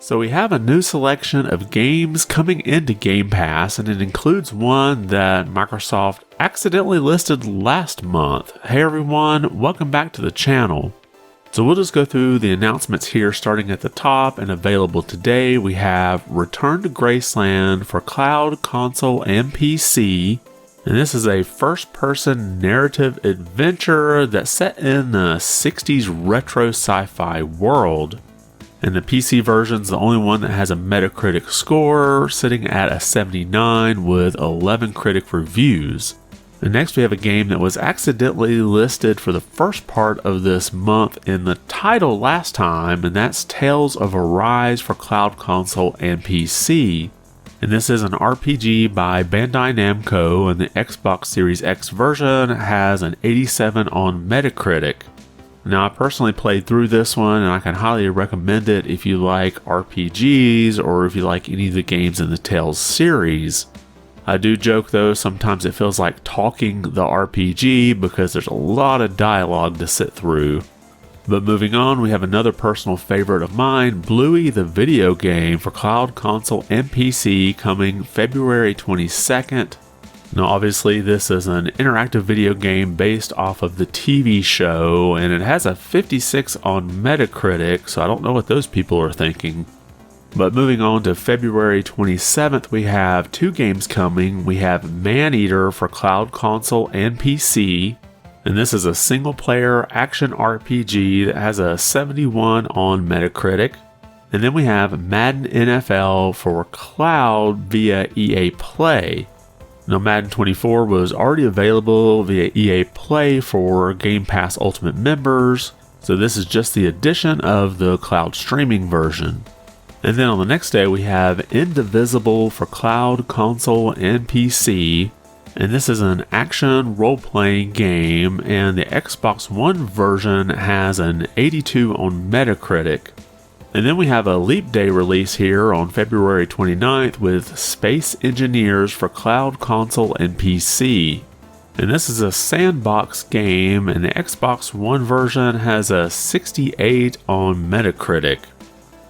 So we have a new selection of games coming into Game Pass, and it includes one that Microsoft accidentally listed last month. Hey everyone, welcome back to the channel. So we'll just go through the announcements here, starting at the top. And available today, we have Return to Graceland for cloud, console, and PC. And this is a first-person narrative adventure that's set in the 60s retro sci-fi world. And the PC version's the only one that has a Metacritic score, sitting at a 79 with 11 critic reviews. And next we have a game that was accidentally listed for the first part of this month in the title last time, and that's Tales of Arise for cloud, console, and PC. And this is an RPG by Bandai Namco, and the Xbox Series X version has an 87 on Metacritic. Now, I personally played through this one, and I can highly recommend it if you like RPGs or if you like any of the games in the Tales series. I do joke though, sometimes it feels like talking the RPG because there's a lot of dialogue to sit through. But moving on, we have another personal favorite of mine, Bluey the video game for cloud, console, and PC, coming February 22nd. Now obviously this is an interactive video game based off of the TV show, and it has a 56 on Metacritic, so I don't know what those people are thinking. But moving on to February 27th, we have two games coming. We have Maneater for cloud, console, and PC. And this is a single-player action RPG that has a 71 on Metacritic. And then we have Madden NFL for cloud via EA Play. Now, Madden 24 was already available via EA Play for Game Pass Ultimate members, so this is just the addition of the cloud streaming version. And then on the next day, we have Indivisible for cloud, console, and PC, and this is an action role-playing game, and the Xbox One version has an 82 on Metacritic. And then we have a Leap Day release here on February 29th with Space Engineers for cloud, console, and PC. And this is a sandbox game, and the Xbox One version has a 68 on Metacritic.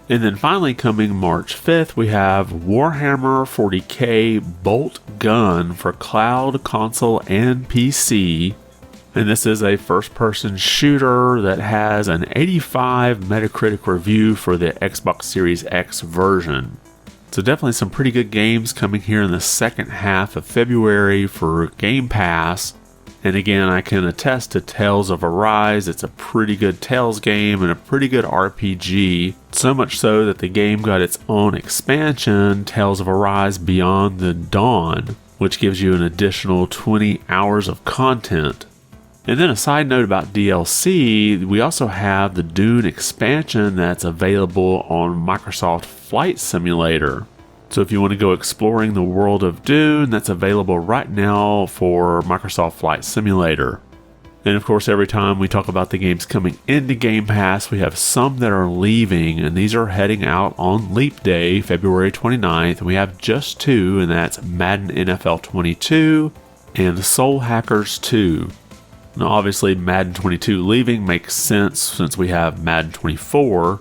And then finally, coming March 5th, we have Warhammer 40k Bolt Gun for cloud, console, and PC. And this is a first-person shooter that has an 85 Metacritic review for the Xbox Series X version. So definitely some pretty good games coming here in the second half of February for Game Pass. And again, I can attest to Tales of Arise. It's a pretty good Tales game and a pretty good RPG. So much so that the game got its own expansion, Tales of Arise Beyond the Dawn, which gives you an additional 20 hours of content. And then a side note about DLC, we also have the Dune expansion that's available on Microsoft Flight Simulator. So if you want to go exploring the world of Dune, that's available right now for Microsoft Flight Simulator. And of course, every time we talk about the games coming into Game Pass, we have some that are leaving, and these are heading out on Leap Day, February 29th. We have just two, and that's Madden NFL 22 and Soul Hackers 2. Now obviously Madden 22 leaving makes sense since we have Madden 24,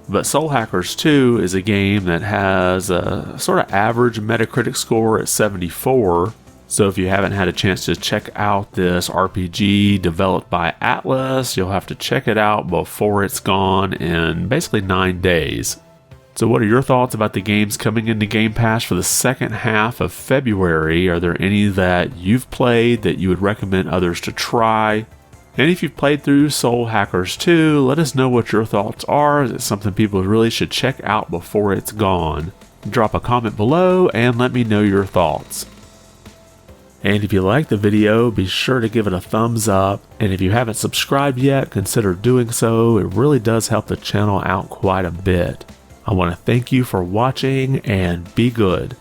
but Soul Hackers 2 is a game that has a sort of average Metacritic score at 74, so if you haven't had a chance to check out this RPG developed by Atlas, you'll have to check it out before it's gone in basically 9 days. So what are your thoughts about the games coming into Game Pass for the second half of February? Are there any that you've played that you would recommend others to try? And if you've played through Soul Hackers 2, let us know what your thoughts are. Is it something people really should check out before it's gone? Drop a comment below and let me know your thoughts. And if you liked the video, be sure to give it a thumbs up. And if you haven't subscribed yet, consider doing so. It really does help the channel out quite a bit. I want to thank you for watching and be good.